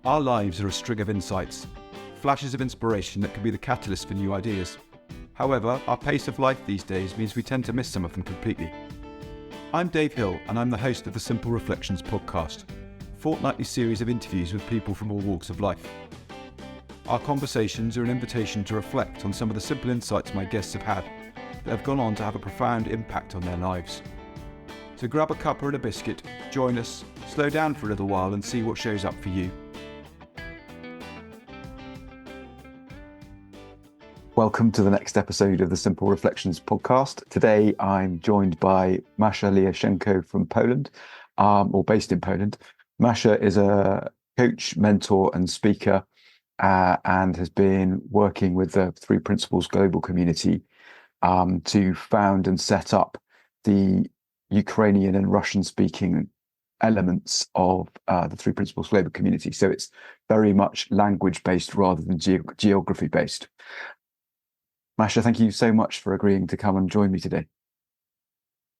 Our lives are a string of insights, flashes of inspiration that can be the catalyst for new ideas. However, our pace of life these days means we tend to miss some of them completely. I'm Dave Hill, and I'm the host of the Simple Reflections podcast, a fortnightly series of interviews with people from all walks of life. Our conversations are an invitation to reflect on some of the simple insights my guests have had that have gone on to have a profound impact on their lives. So grab a cuppa and a biscuit, join us, slow down for a little while and see what shows up for you. Welcome to the next episode of the Simple Reflections podcast. Today I'm joined by Masha Liashenko from Poland, or based in Poland. Masha is a coach, mentor and speaker and has been working with the Three Principles Global Community to found and set up the Ukrainian and Russian speaking elements of the Three Principles Global Community. So it's very much language based rather than geography based. Masha, thank you so much for agreeing to come and join me today.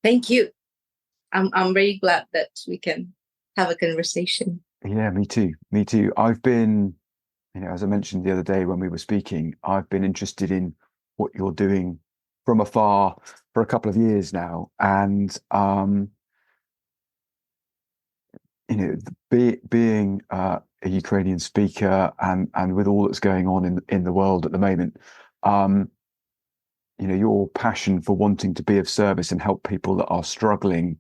Thank you. I'm very glad that we can have a conversation. Yeah, me too. Me too. I've been, as I mentioned the other day when we were speaking, I've been interested in what you're doing from afar for a couple of years now, and being a Ukrainian speaker and with all that's going on in the world at the moment, your passion for wanting to be of service and help people that are struggling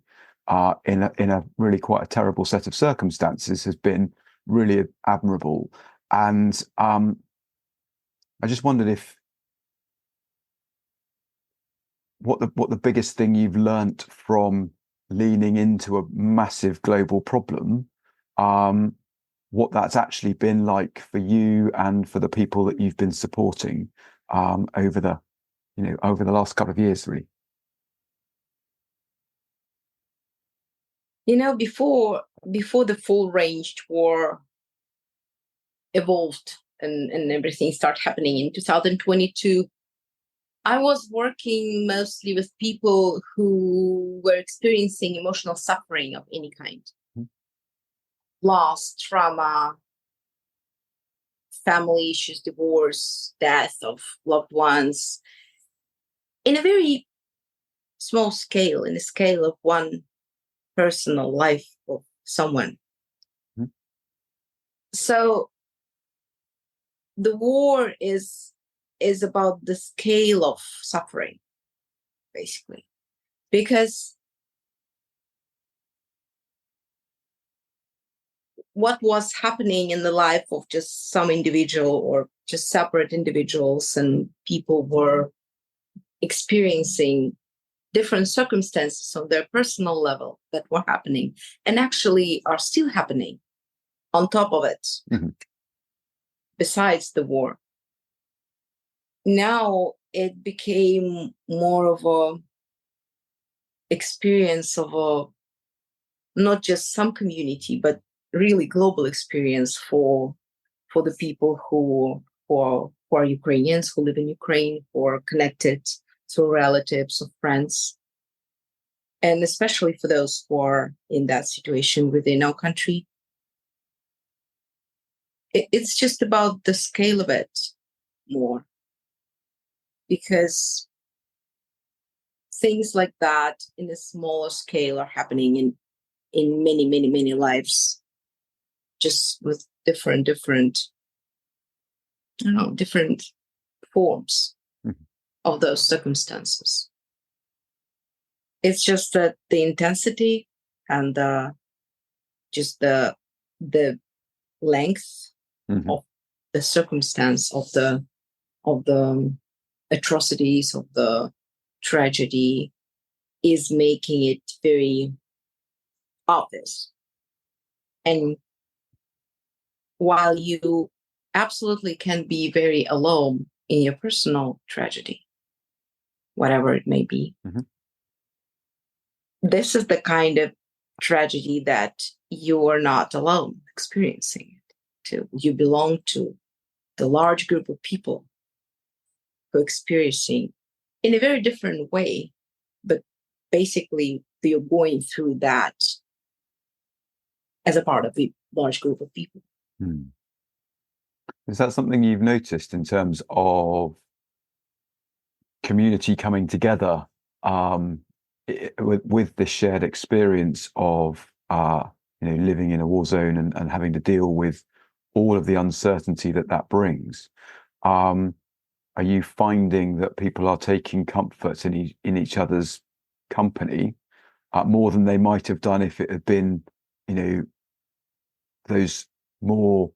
in a really quite a terrible set of circumstances has been really admirable. And I just wondered what the biggest thing you've learnt from leaning into a massive global problem, what that's actually been like for you and for the people that you've been supporting over the last couple of years, really. Before the full ranged war evolved and everything started happening in 2022, I was working mostly with people who were experiencing emotional suffering of any kind. Mm-hmm. Loss, trauma, family issues, divorce, death of loved ones, in a very small scale, in the scale of one personal life of someone. Mm-hmm. So the war is about the scale of suffering, basically, because what was happening in the life of just some individual or just separate individuals, and people were experiencing different circumstances on their personal level that were happening and actually are still happening on top of it. Mm-hmm. Besides the war. Now it became more of a experience of not just some community, but really global experience for the people who are Ukrainians, who live in Ukraine, who are connected through relatives or friends, and especially for those who are in that situation within our country. It's just about the scale of it more, because things like that in a smaller scale are happening in many, many, many lives, just with different forms of those circumstances. It's just that the intensity and just the length of the circumstance of the atrocities, of the tragedy, is making it very obvious. And while you absolutely can be very alone in your personal tragedy, whatever it may be, this is the kind of tragedy that you are not alone experiencing it. You belong to the large group of people who are experiencing in a very different way, but basically you're going through that as a part of the large group of people. Is that something you've noticed in terms of community coming together, with this shared experience of living in a war zone and having to deal with all of the uncertainty that brings? Are you finding that people are taking comfort in each other's company more than they might have done if it had been, those more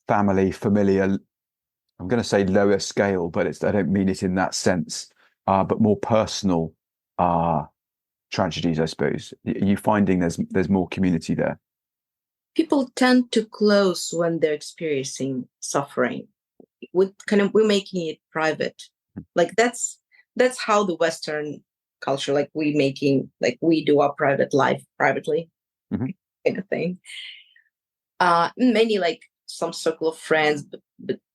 familiar, I'm going to say lower scale, but I don't mean it in that sense, but more personal tragedies, I suppose? Are you finding there's more community there? People tend to close when they're experiencing suffering. We're making it private. Like that's how the Western culture, like we do our private life privately, kind of thing. Many, like some circle of friends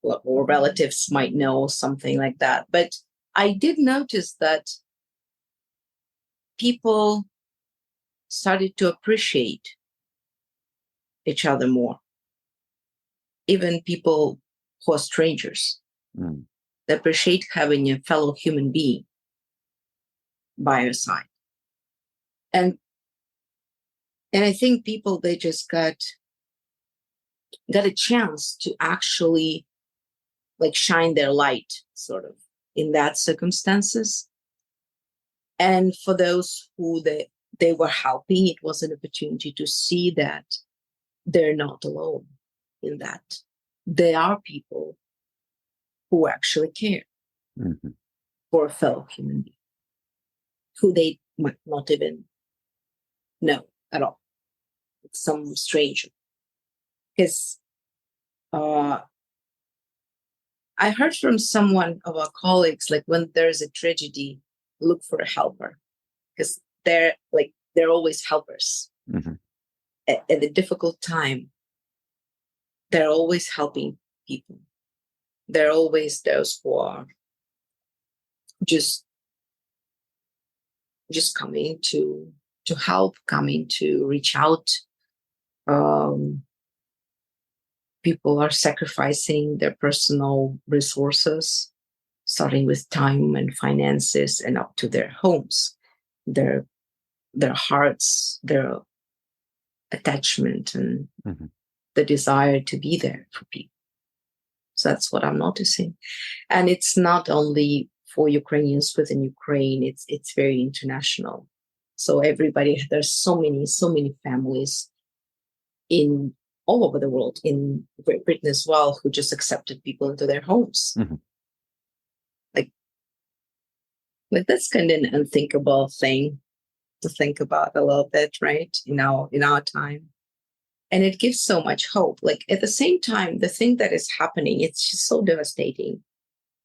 or relatives might know something like that. But I did notice that people started to appreciate each other more. Even people who are strangers, they appreciate having a fellow human being by your side. And I think people, they just got a chance to actually like shine their light sort of in that circumstances. And for those who they were helping, it was an opportunity to see that they're not alone in that. There are people who actually care for a fellow human being who they might not even know at all. It's some stranger. Because I heard from someone of our colleagues, like when there's a tragedy, look for a helper, because they're always helpers. At a difficult time, they're always helping people. They're always those who are just coming to help, coming to reach out. People are sacrificing their personal resources, starting with time and finances, and up to their homes, their hearts, their attachment, and the desire to be there for people. So that's what I'm noticing. And it's not only for Ukrainians within Ukraine, it's very international. So everybody, there's so many families in all over the world, in Great Britain as well, who just accepted people into their homes. Like that's kind of an unthinkable thing to think about a little bit, right? In our time. And it gives so much hope. Like at the same time, the thing that is happening, it's just so devastating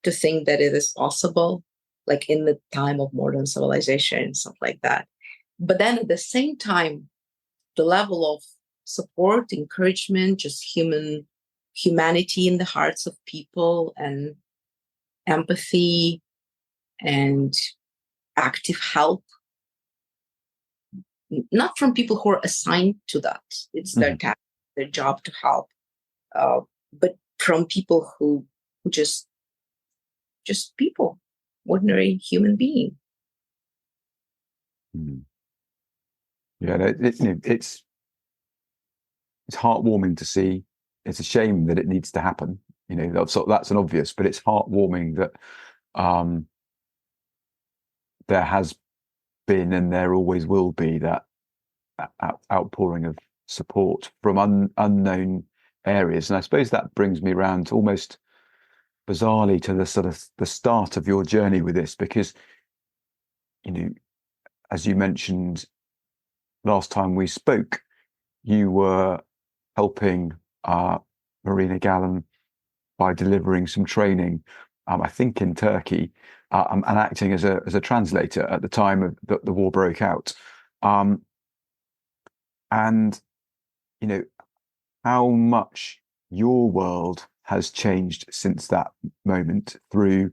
to think that it is possible, like in the time of modern civilization and stuff like that. But then at the same time, the level of support, encouragement, just humanity in the hearts of people, and empathy and active help, not from people who are assigned to that. It's their task, their job to help, but from people who just people, ordinary human being. Yeah, it's heartwarming to see. It's a shame that it needs to happen. That's an obvious, but it's heartwarming that there has been and there always will be that outpouring of support from unknown areas. And I suppose that brings me around almost bizarrely to the sort of the start of your journey with this, because as you mentioned last time we spoke, you were helping Marina Gallen by delivering some training, I think in Turkey, and acting as a translator at the time of the war broke out. And how much your world has changed since that moment through,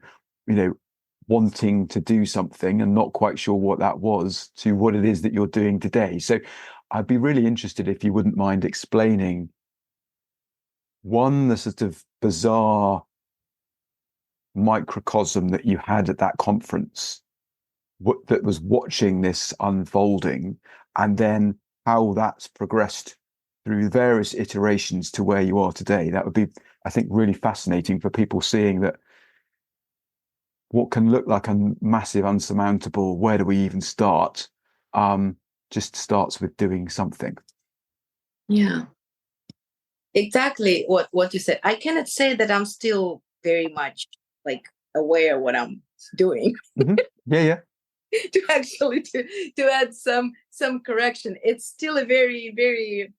wanting to do something and not quite sure what that was, to what it is that you're doing today. So I'd be really interested if you wouldn't mind explaining one, the sort of bizarre microcosm that you had at that conference that was watching this unfolding, and then how that's progressed through various iterations to where you are today. That would be, I think, really fascinating for people seeing that what can look like a massive, unsurmountable, where do we even start, just starts with doing something. Yeah, exactly what you said. I cannot say that I'm still very much like aware what I'm doing. Mm-hmm. Yeah. to add some correction. It's still a very, very,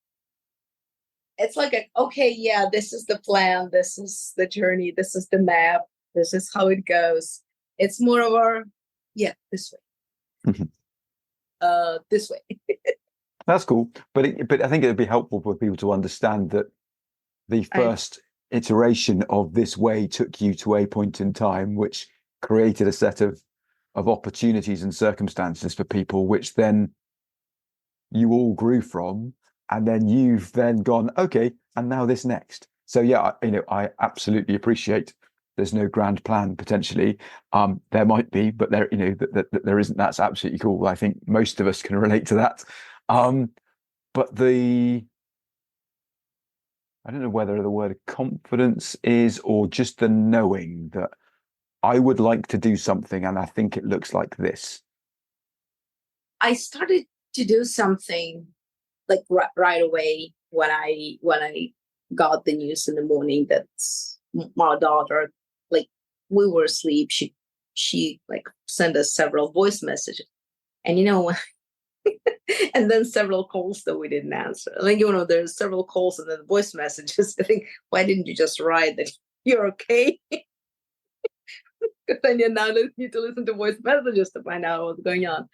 it's like okay, yeah, this is the plan, this is the journey, this is the map, this is how it goes. It's more of our, yeah, this way. Mm-hmm. This way. That's cool. But I think it would be helpful for people to understand that the first iteration of this way took you to a point in time which created a set of opportunities and circumstances for people, which then you all grew from, and then you've then gone, okay, and now this next. So yeah, I absolutely appreciate there's no grand plan potentially. There might be, but there, that there isn't. That's absolutely cool. I think most of us can relate to that. But I don't know whether the word confidence is, or just the knowing that I would like to do something and I think it looks like this. I started to do something like right away when I got the news in the morning that my daughter, like, we were asleep. She like sent us several voice messages, and and then several calls that we didn't answer. I think there's several calls and then voice messages. I think, why didn't you just write that you're okay? Because then you now need to listen to voice messages to find out what's going on.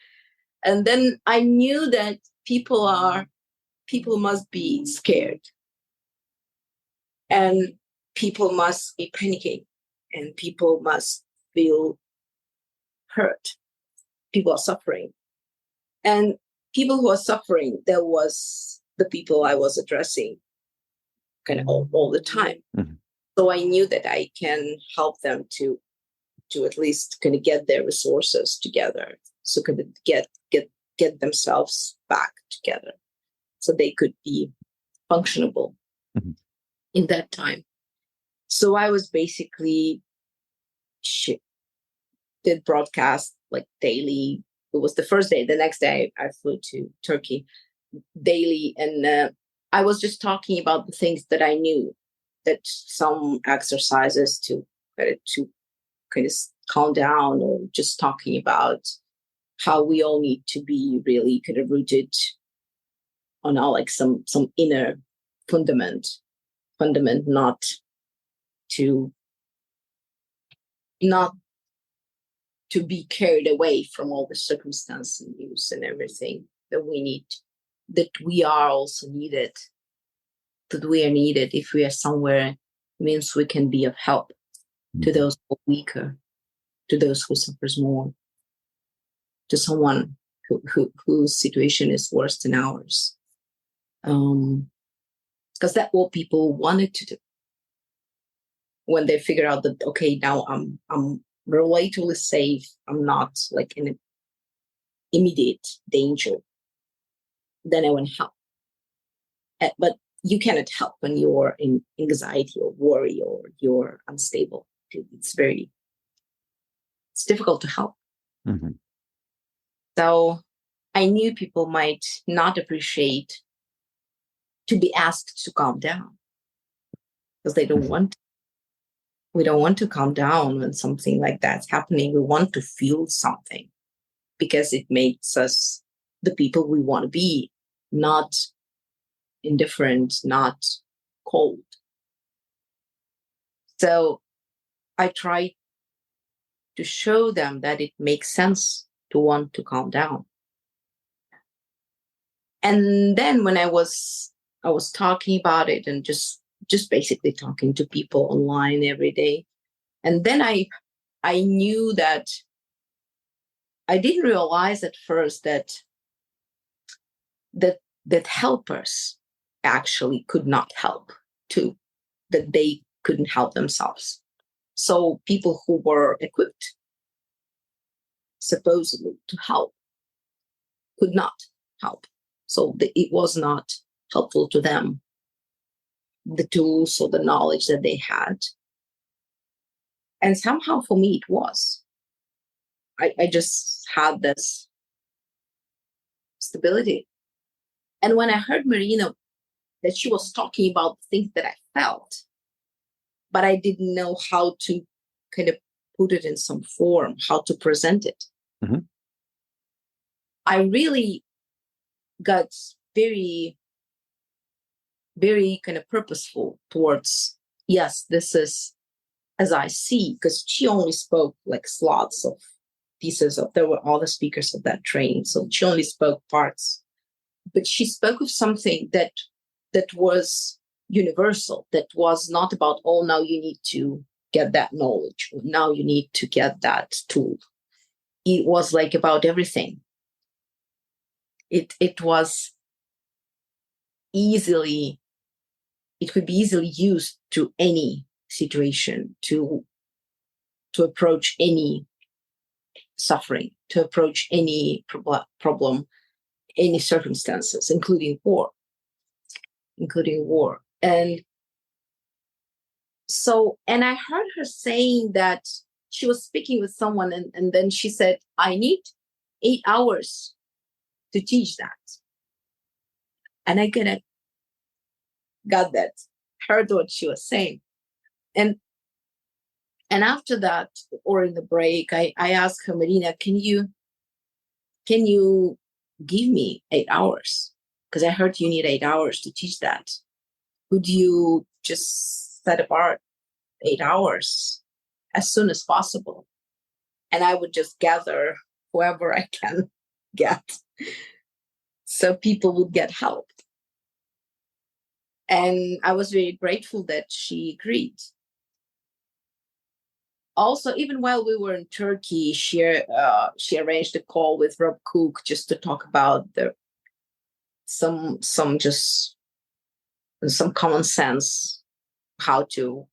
And then I knew that people must be scared, and people must be panicking, and people must feel hurt. People are suffering, and people who are suffering, there was the people I was addressing kind of all the time. Mm-hmm. So I knew that I can help them to at least kind of get their resources together, so kind of get themselves back together, so they could be functionable mm-hmm. in that time. So I was basically did broadcast like daily. It was the first day. The next day I flew to Turkey daily, and I was just talking about the things that I knew, that some exercises to kind of calm down, or just talking about how we all need to be really kind of rooted on our like some inner fundament, not to be carried away from all the circumstance and news and everything, that we need, that we are also needed, that we are needed. If we are somewhere, it means we can be of help to those who are weaker, to those who suffers more, to someone whose situation is worse than ours. Because that's what people wanted to do when they figure out that, okay, now I'm relatively safe, I'm not like in immediate danger, then I want to help. But you cannot help when you're in anxiety or worry or you're unstable. It's difficult to help. Mm-hmm. So I knew people might not appreciate to be asked to calm down, because they don't want to. We don't want to calm down when something like that's happening. We want to feel something, because it makes us the people we want to be, not indifferent, not cold. So I try to show them that it makes sense to want to calm down. And then when I was talking about it, and just basically talking to people online every day. And then I knew that I didn't realize at first that helpers actually could not help too. that they couldn't help themselves. So people who were equipped, supposedly, to help could not help. So it was not helpful to them, the tools or the knowledge that they had. And somehow for me it was. I just had this stability. And when I heard Marina, that she was talking about things that I felt, but I didn't know how to kind of put it in some form, how to present it. Mm-hmm. I really got very, very kind of purposeful towards, yes, this is as I see, because she only spoke like slots of pieces of, there were other speakers of that training, so she only spoke parts. But she spoke of something that was universal, that was not about, oh, now you need to get that knowledge, or now you need to get that tool. It was like about everything. It was easily, it could be easily used to any situation, to approach any suffering, to approach any problem, any circumstances, including war. And so, and I heard her saying that she was speaking with someone, and then she said, I need 8 hours to teach that. And I kind of got that, heard what she was saying. And after that, or in the break, I asked her, Marina, can you give me 8 hours? Because I heard you need 8 hours to teach that. Could you just set apart 8 hours as soon as possible? And I would just gather whoever I can get, so people would get help. And I was very grateful that she agreed. Also, even while we were in Turkey, she arranged a call with Rob Cook just to talk about some common sense, how to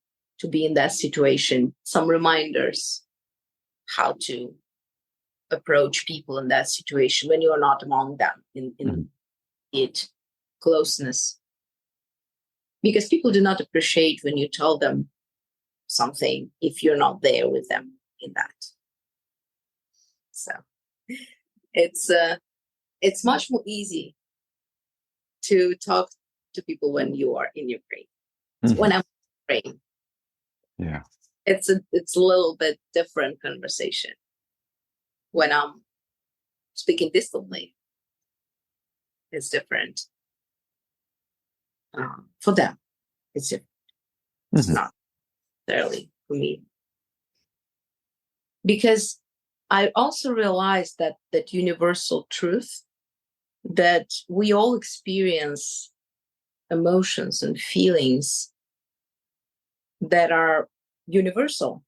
be in that situation, some reminders how to approach people in that situation when you are not among them in it closeness. Because people do not appreciate when you tell them something if you're not there with them in that. So it's much more easy to talk to people when you are in Ukraine. Mm-hmm. When I'm in Ukraine, yeah, it's a little bit different conversation. When I'm speaking distantly, it's different. For them, it's different. Mm-hmm. It's not necessarily for me. Because I also realized that universal truth, that we all experience emotions and feelings that are universal,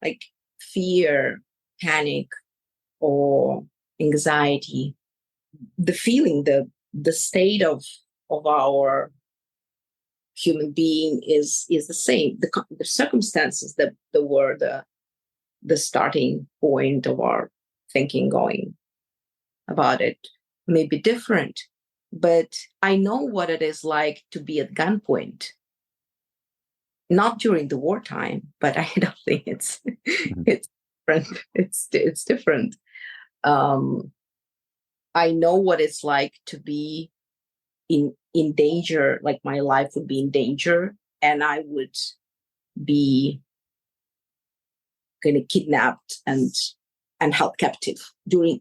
like fear, panic, or anxiety. The feeling, the state of our human being is the same. The circumstances that were the starting point of our thinking, going about it, may be different. But I know what it is like to be at gunpoint. Not during the wartime, but I don't think it's different. It's different. I know what it's like to be in danger, like my life would be in danger, and I would be kind of kidnapped and held captive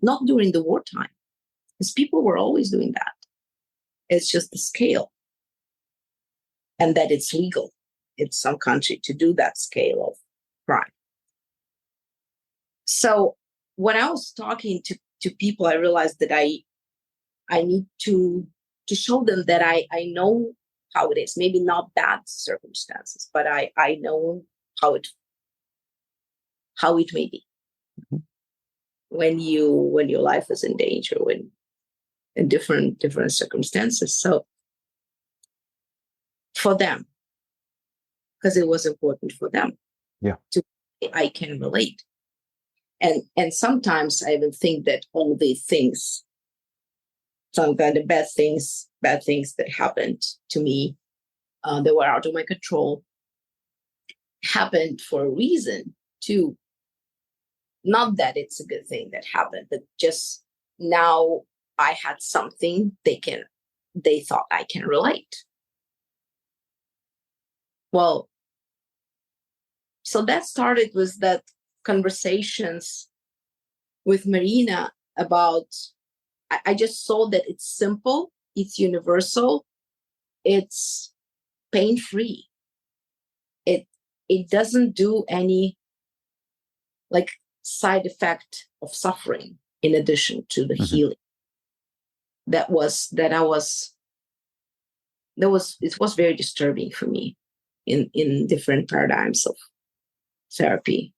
not during the wartime, because people were always doing that. It's just the scale, and that it's legal in some country to do that scale of crime. So when I was talking to people, I realized that I need to show them that I know how it is. Maybe not that circumstances, but I know how it may be when your life is in danger, when in different circumstances. So for them, because it was important for them. Yeah. I can relate. And sometimes I even think that all these things, sometimes the bad things that happened to me, that were out of my control, happened for a reason too. Not that it's a good thing that happened, but just now I had something they thought I can relate. Well, so that started with that conversations with Marina about, I just saw that it's simple, it's universal, it's pain-free. It doesn't do any like side effect of suffering in addition to the healing. It was very disturbing for me in different paradigms of therapy,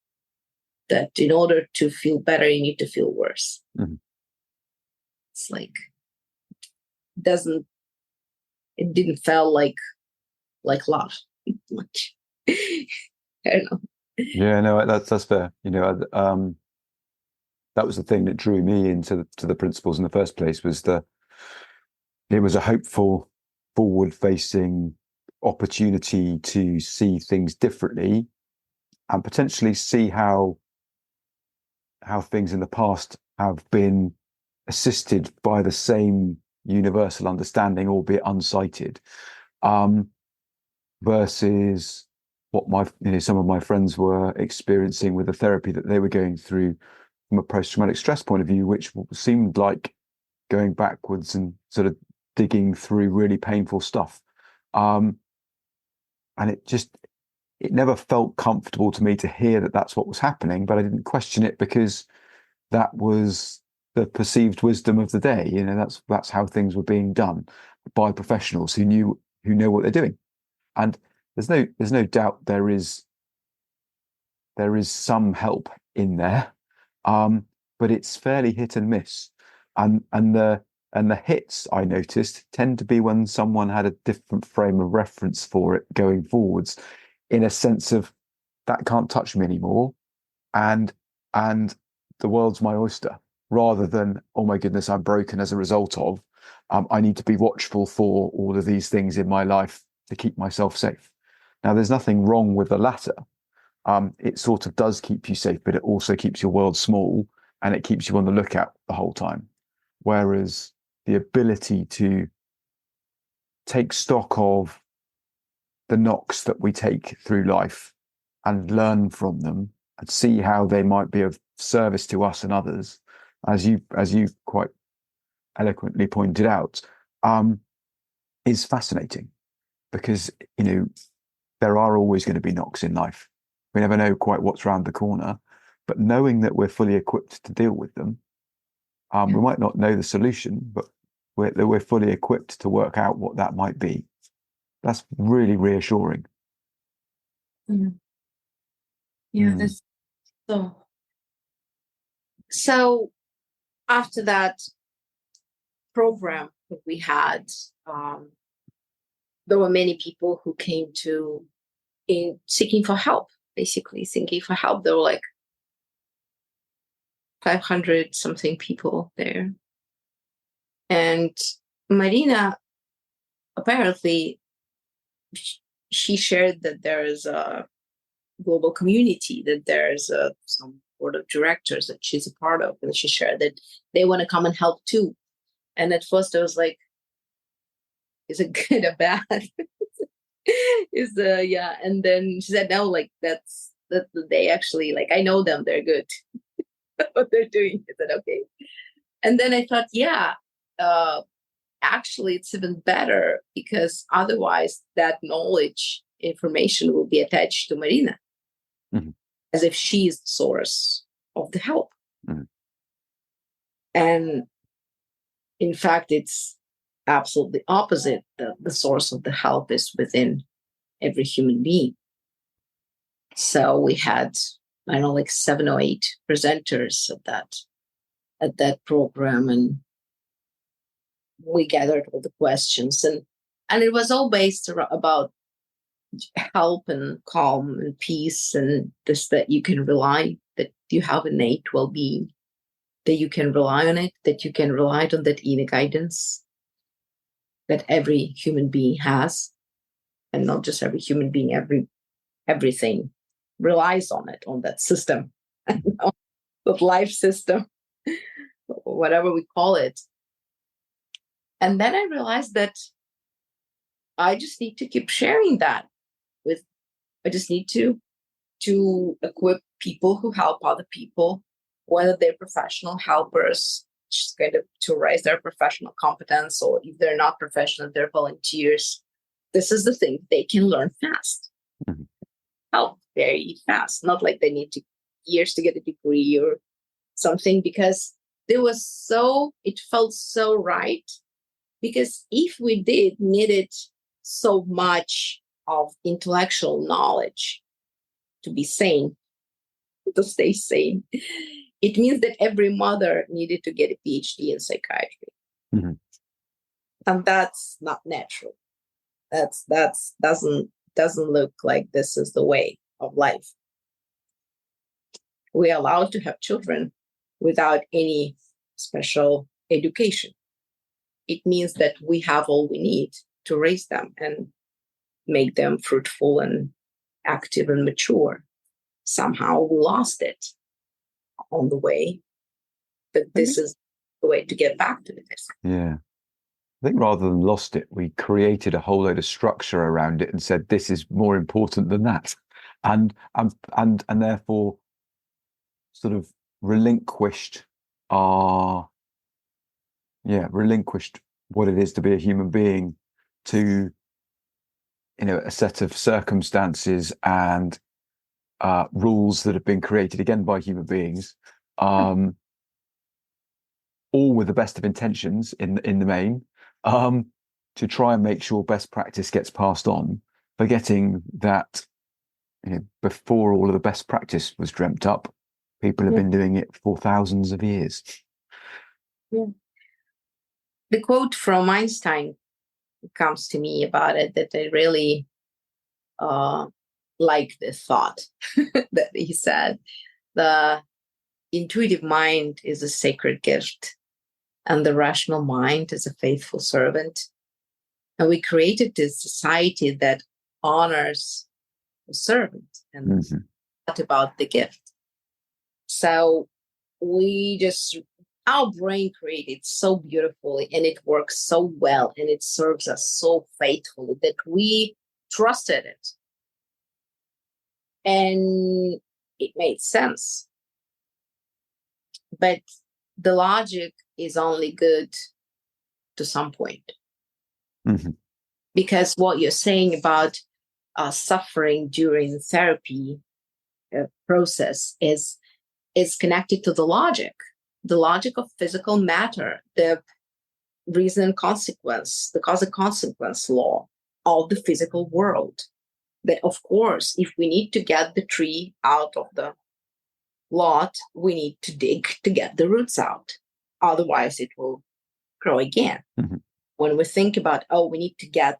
that in order to feel better, you need to feel worse. It's like, it didn't feel like love much. I don't know. Yeah, no, that's fair. That was the thing that drew me into the principles in the first place, was it was a hopeful, forward-facing opportunity to see things differently and potentially see how things in the past have been assisted by the same universal understanding, albeit unsighted, versus what some of my friends were experiencing with the therapy that they were going through from a post-traumatic stress point of view, which seemed like going backwards and sort of digging through really painful stuff. And it never felt comfortable to me to hear that that's what was happening, but I didn't question it because that was the perceived wisdom of the day. That's how things were being done by professionals who know what they're doing. And there's no doubt there is some help in there, but it's fairly hit and miss. And the hits, I noticed, tend to be when someone had a different frame of reference for it going forwards, in a sense of that can't touch me anymore, and the world's my oyster, rather than, oh my goodness, I'm broken as a result of, I need to be watchful for all of these things in my life to keep myself safe. Now, there's nothing wrong with the latter. It sort of does keep you safe, but it also keeps your world small and it keeps you on the lookout the whole time. Whereas the ability to take stock of the knocks that we take through life and learn from them and see how they might be of service to us and others, as you quite eloquently pointed out, is fascinating, because there are always going to be knocks in life. We never know quite what's around the corner, but knowing that we're fully equipped to deal with them, we might not know the solution, but we're fully equipped to work out what that might be. That's really reassuring. That's so after that program that we had, there were many people who came seeking for help, basically seeking for help. There were like 500 something people there. And Marina, apparently, she shared that there is a global community, that there's some board of directors that she's a part of, and she shared that they want to come and help too. And at first I was like, is it good or bad? And then she said, no, like that's they actually, like, I know them, they're good. What they're doing. I said, okay. And then I thought, actually it's even better, because otherwise that knowledge, information will be attached to Marina, as if she is the source of the help. And in fact, it's absolutely opposite. The source of the help is within every human being. So we had, I don't know, like 7 or 8 presenters at that program, and we gathered all the questions, and it was all based about help and calm and peace, and this, that you can rely, that you have innate well-being, that you can rely on it, that you can rely on that inner guidance that every human being has, and not just every human being, everything relies on it, on that system, that life system, whatever we call it. And then I realized that I just need to keep sharing that I just need to equip people who help other people, whether they're professional helpers, just kind of to raise their professional competence, or if they're not professional, they're volunteers. This is the thing, they can learn fast. Mm-hmm. Help very fast. Not like they need years to get a degree or something, because it felt so right. Because if we needed so much of intellectual knowledge to be sane, to stay sane, it means that every mother needed to get a PhD in psychiatry. Mm-hmm. And that's not natural. That's doesn't look like this is the way of life. We are allowed to have children without any special education. It means that we have all we need to raise them and make them fruitful and active and mature. Somehow we lost it on the way, but this is the way to get back to this. Yeah. I think rather than lost it, we created a whole load of structure around it and said, this is more important than that. And therefore sort of relinquished what it is to be a human being to, a set of circumstances and rules that have been created again by human beings, all with the best of intentions in the main, to try and make sure best practice gets passed on, forgetting that before all of the best practice was dreamt up, people have been doing it for thousands of years. Yeah. The quote from Einstein comes to me about it, that I really like the thought that he said. The intuitive mind is a sacred gift, and the rational mind is a faithful servant. And we created this society that honors the servant and not about the gift. So our brain created so beautifully, and it works so well, and it serves us so faithfully that we trusted it. And it made sense. But the logic is only good to some point. Mm-hmm. Because what you're saying about suffering during the therapy process is connected to the logic of physical matter, the reason and consequence, the cause and consequence law of the physical world. That, of course, if we need to get the tree out of the lot, we need to dig to get the roots out. Otherwise, it will grow again. Mm-hmm. When we think about, we need to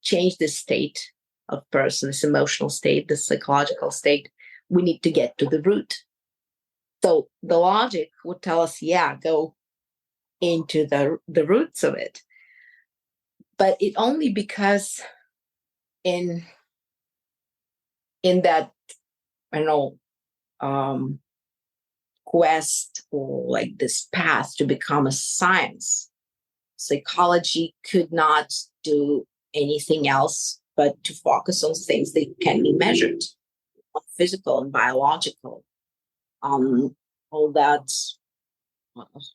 change the state of person, this emotional state, the psychological state, we need to get to the root. So the logic would tell us, go into the roots of it. But it only because in that, quest, or like this path to become a science, psychology could not do anything else but to focus on things that can be measured, on physical and biological, all that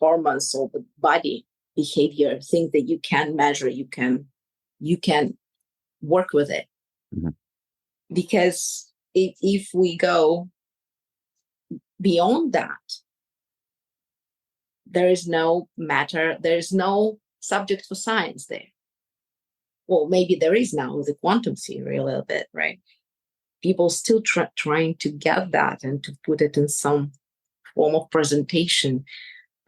hormones, all the body behavior, things that you can measure, you can work with it. Mm-hmm. Because if we go beyond that, there is no matter, there is no subject for science there. Well, maybe there is now with the quantum theory a little bit, right? People still trying to get that and to put it in some form of presentation.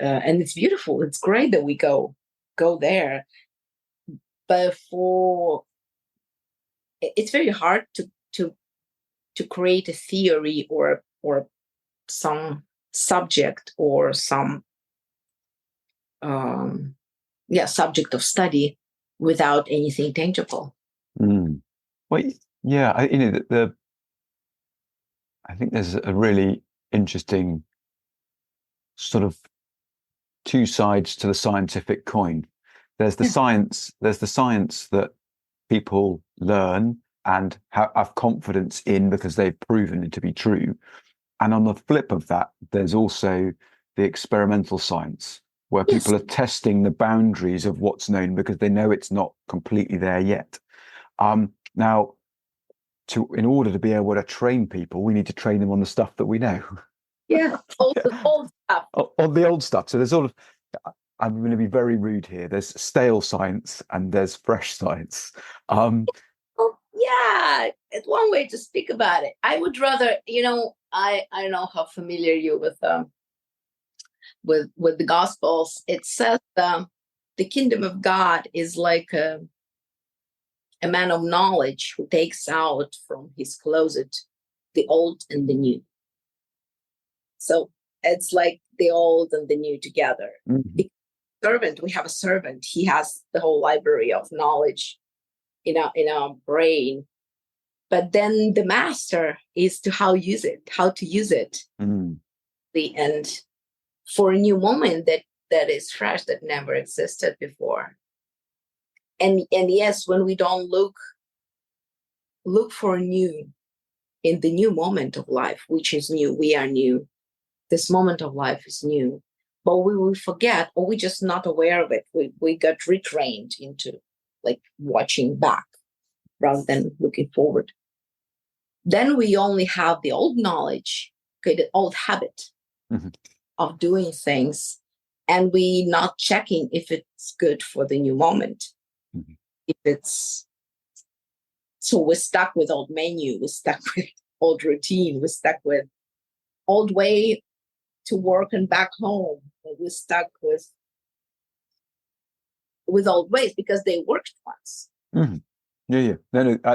And it's beautiful. It's great that we go there. But for it's very hard to create a theory or some subject or some subject of study without anything tangible. Well, yeah, I think there's a really interesting sort of two sides to the scientific coin. There's the science that people learn and have confidence in because they've proven it to be true. And on the flip of that, there's also the experimental science, where people are testing the boundaries of what's known because they know it's not completely there yet. Now, in order to be able to train people, we need to train them on the stuff that we know. Yeah, old stuff. On the old stuff. So there's sort of, I'm going to be very rude here. There's stale science and there's fresh science. Yeah, it's one way to speak about it. I would rather, I don't know how familiar you with the Gospels. It says the kingdom of God is like a man of knowledge who takes out from his closet the old and the new. So it's like the old and the new together. We have a servant. He has the whole library of knowledge in our brain. But then the master is how to use it. And for a new moment that is fresh, that never existed before. And yes, when we don't look for new in the new moment of life, which is new, we are new. This moment of life is new, but we will forget, or we're just not aware of it. We got retrained into like watching back rather than looking forward. Then we only have the old knowledge, the old habit of doing things, and we not checking if it's good for the new moment. So we're stuck with old menu, we're stuck with old routine, we're stuck with old way to work and back home. We're stuck with old ways because they worked once. Yeah. No. I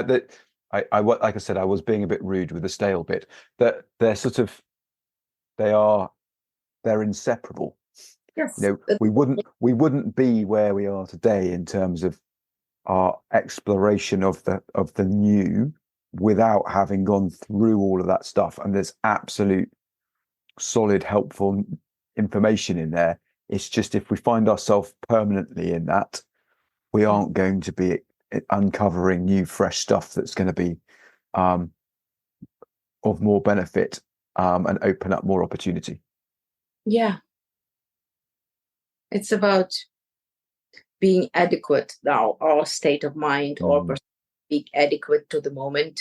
like I said, I was being a bit rude with the stale bit. That they're inseparable. Yes. We wouldn't be where we are today in terms of our exploration of the new without having gone through all of that stuff. And there's absolute solid, helpful information in there. It's just if we find ourselves permanently in that, we aren't going to be uncovering new, fresh stuff that's going to be of more benefit and open up more opportunity. Yeah. It's about being adequate now, our state of mind, or being adequate to the moment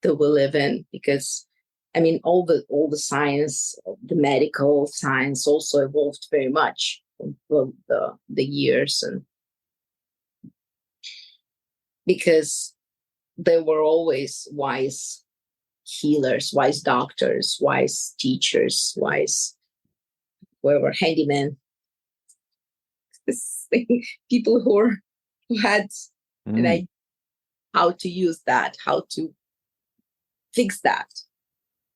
that we live in. Because, I mean, all the science, the medical science also evolved very much from the years, and because there were always wise healers, wise doctors, wise teachers, wise whoever, handyman, people who had an idea how to use that, how to fix that.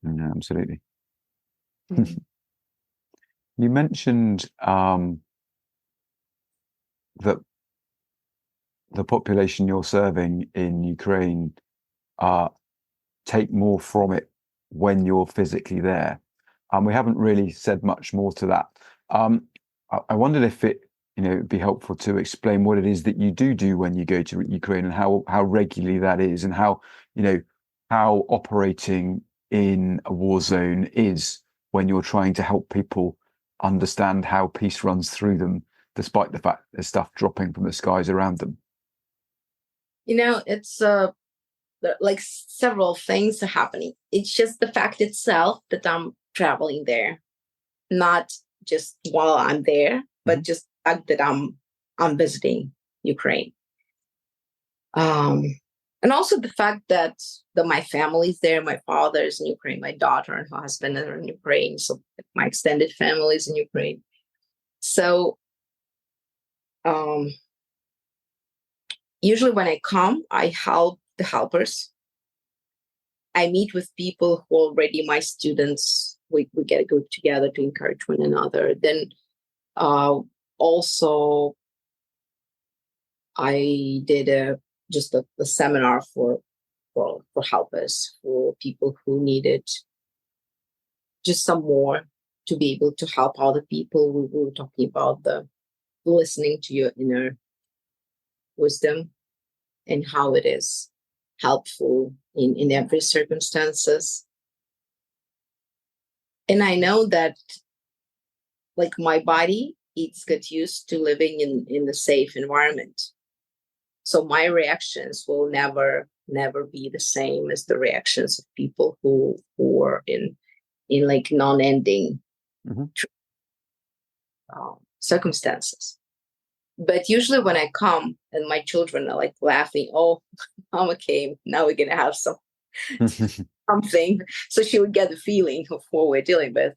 Yeah, absolutely. You mentioned that the population you're serving in Ukraine take more from it when you're physically there. We haven't really said much more to that. I wondered if it'd be helpful to explain what it is that you do when you go to Ukraine, and how regularly that is, and how operating in a war zone is when you're trying to help people understand how peace runs through them, despite the fact there's stuff dropping from the skies around them. It's like several things are happening. It's just the fact itself that I'm traveling there, not just while I'm there, but just the fact that I'm visiting Ukraine. And also the fact that my family's there. My father is in Ukraine, my daughter and her husband are in Ukraine, so my extended family is in Ukraine. So usually when I come, I help the helpers. I meet with people who are already my students. We get a group together to encourage one another. Then also I did just a seminar for helpers, for people who needed just some more to be able to help other people. We were talking about the listening to your inner wisdom and how it is helpful in every circumstances. And I know that, like, my body, it's got used to living in a safe environment. So my reactions will never be the same as the reactions of people who are in like non-ending circumstances. But usually when I come and my children are like laughing, oh, Mama came, now we're gonna have something. So she would get the feeling of what we're dealing with.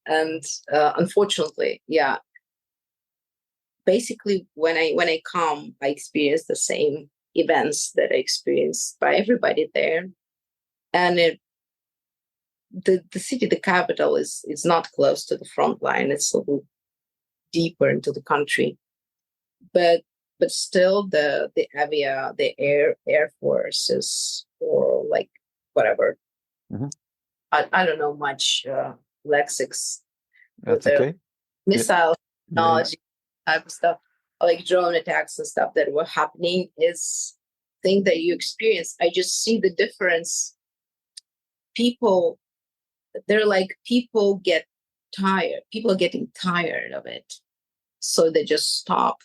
And unfortunately, yeah, basically when I come, I experience the same events that I experienced by everybody there. And the city, the capital, is not close to the front line. It's a little deeper into the country, but still the air forces, or like whatever. I don't know much lexics. That's okay. Missile technology type of stuff, like drone attacks and stuff that were happening, is thing that you experience. I just see the difference. People get tired. People are getting tired of it. So they just stop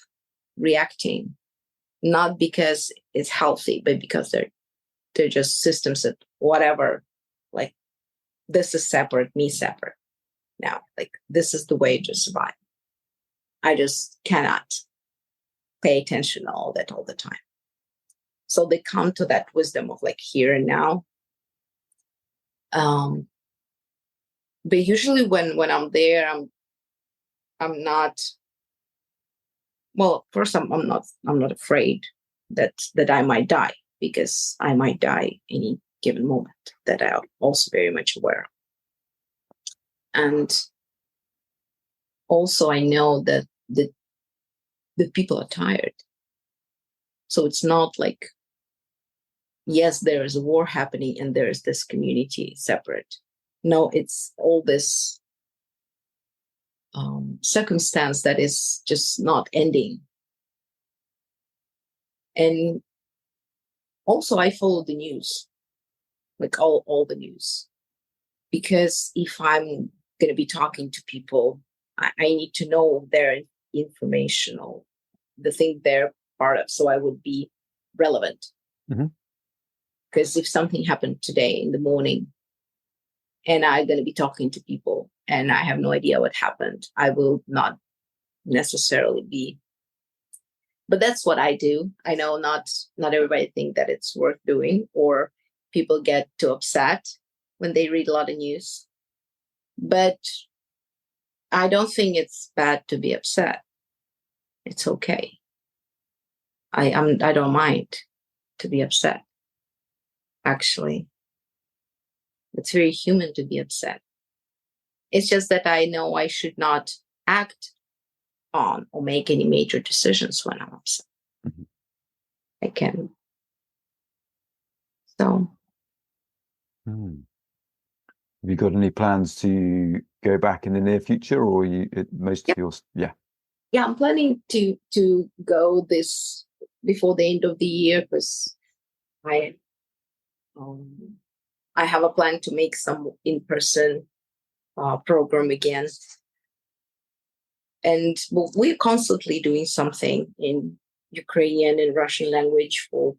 reacting, not because it's healthy, but because they're just systems that whatever, like, this is separate, me separate. Now, like, this is the way to survive. I just cannot pay attention to all that all the time. So they come to that wisdom of like here and now. But usually when I'm there, I'm not. Well, first I'm not afraid that I might die, because I might die any given moment. That I'm also very much aware of. And also I know that the people are tired. So it's not like, yes, there is a war happening and there is this community separate. No, it's all this circumstance that is just not ending. And also I follow the news, like all the news, because if I'm going to be talking to people, I need to know their informational, the thing they're part of, so I would be relevant. Because if something happened today in the morning and I'm going to be talking to people and I have no idea what happened, I will not necessarily be. But that's what I do. I know not everybody think that it's worth doing, or people get too upset when they read a lot of news. But I don't think it's bad to be upset. It's okay. I don't mind to be upset. Actually, it's very human to be upset. It's just that I know I should not act on or make any major decisions when I'm upset. I can. So. Have you got any plans to go back in the near future, or most of yours? Yeah, I'm planning to go this before the end of the year, because I have a plan to make some in-person program again. And we're constantly doing something in Ukrainian and Russian language for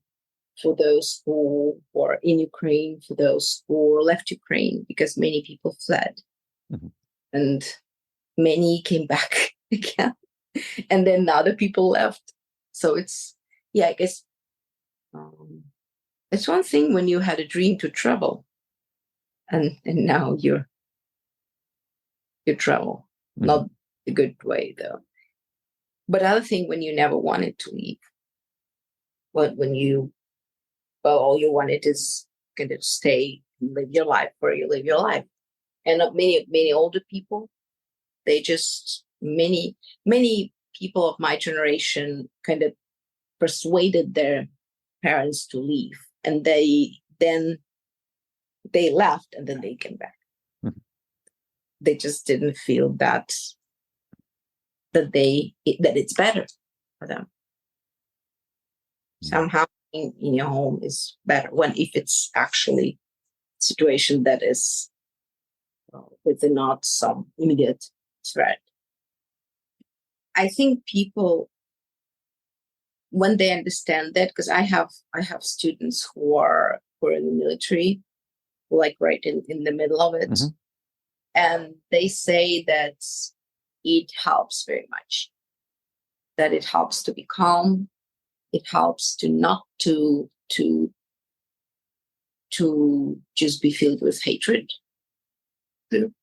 those who are in Ukraine, for those who left Ukraine, because many people fled. And many came back again. And then other people left. So it's, I guess, it's one thing when you had a dream to travel, and now you travel, not a good way though. But other thing when you never wanted to leave. when you, well, all you wanted is kind of stay and live your life where you live your life. And many older people, they just, many people of my generation kind of persuaded their parents to leave, and they left, and then they came back. Mhm. They just didn't feel that it's better for them. Somehow in your home is better if it's actually a situation that is with not some immediate threat. I think people, when they understand that, because I have students who are in the military, like right in the middle of it, Mhm. and they say that it helps very much. That it helps to be calm. It helps to not to just be filled with hatred, and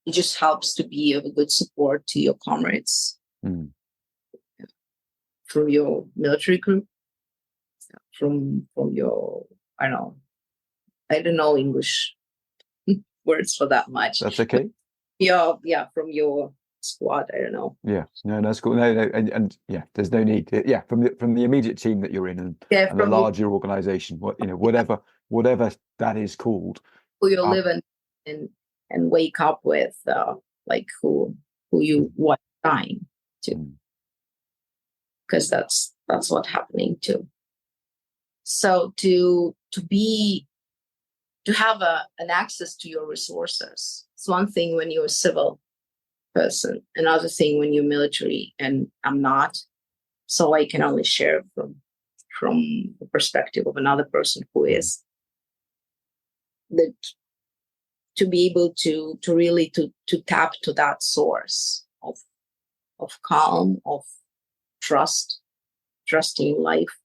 it just helps to be of a good support to your comrades from your military group, from your, I don't know English words for that much. That's okay. Yeah, from your squad. I don't know. Yeah, no, that's cool. No, and yeah, there's no need. Yeah, from the immediate team that you're in, and the larger organization, whatever that is called, who you live in and wake up with, like who you want dying to, because that's what's happening too. So to have an access to your resources, it's one thing when you're a civil person, another thing when you're military, and I'm not, so I can only share from the perspective of another person who is, that to be able to really to tap to that source of calm, of trusting life,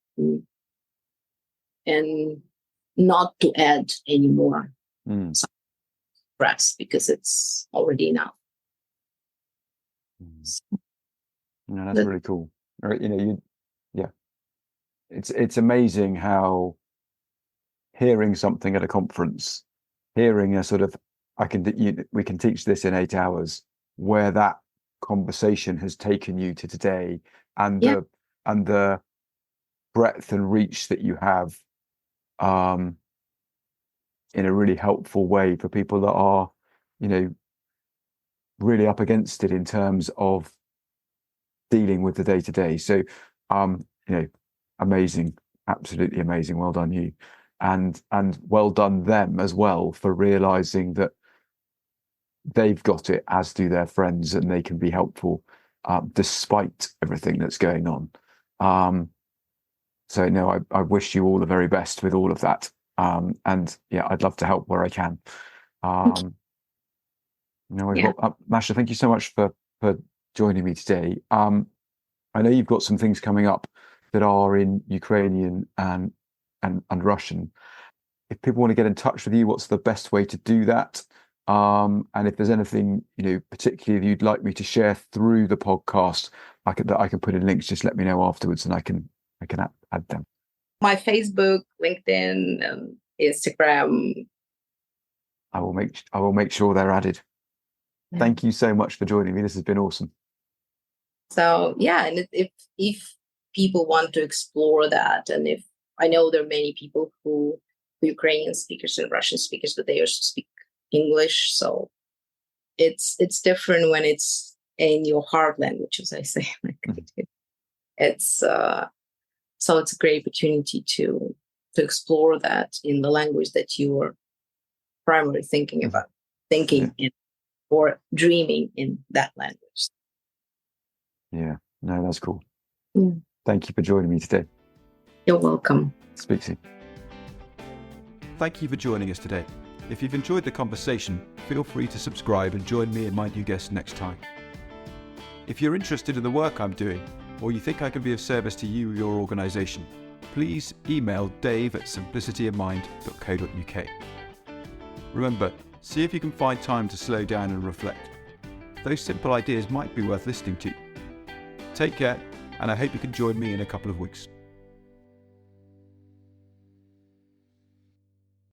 and not to add any more stress, because it's already enough. No, that's really cool. It's amazing how hearing something at a conference, hearing a sort of, we can teach this in 8 hours, where that conversation has taken you to today, and the breadth and reach that you have, in a really helpful way for people that are, really up against it in terms of dealing with the day-to-day. So, amazing, absolutely amazing. Well done you, and well done them as well for realizing that they've got it, as do their friends, and they can be helpful despite everything that's going on. So no, I wish you all the very best with all of that. And yeah, I'd love to help where I can. Masha, thank you so much for joining me today. I know you've got some things coming up that are in Ukrainian and Russian. If people want to get in touch with you, what's the best way to do that? And if there's anything, particularly that you'd like me to share through the podcast, that I can put in links, just let me know afterwards, and I can add them. My Facebook, LinkedIn, Instagram. I will make sure they're added. Yeah. Thank you so much for joining me. This has been awesome. So yeah, and if people want to explore that, and if I know there are many people who Ukrainian speakers and Russian speakers, but they also speak English, so it's different when it's in your heart language, as I say. It's so it's a great opportunity to explore that in the language that you are primarily thinking about, in or dreaming in that language. Yeah, no, that's cool. Yeah. Thank you for joining me today. You're welcome. Speak soon. Thank you for joining us today. If you've enjoyed the conversation, feel free to subscribe and join me and my new guest next time. If you're interested in the work I'm doing, or you think I can be of service to you or your organisation, please email dave@simplicityofmind.co.uk. Remember, see if you can find time to slow down and reflect. Those simple ideas might be worth listening to. Take care and I hope you can join me in a couple of weeks.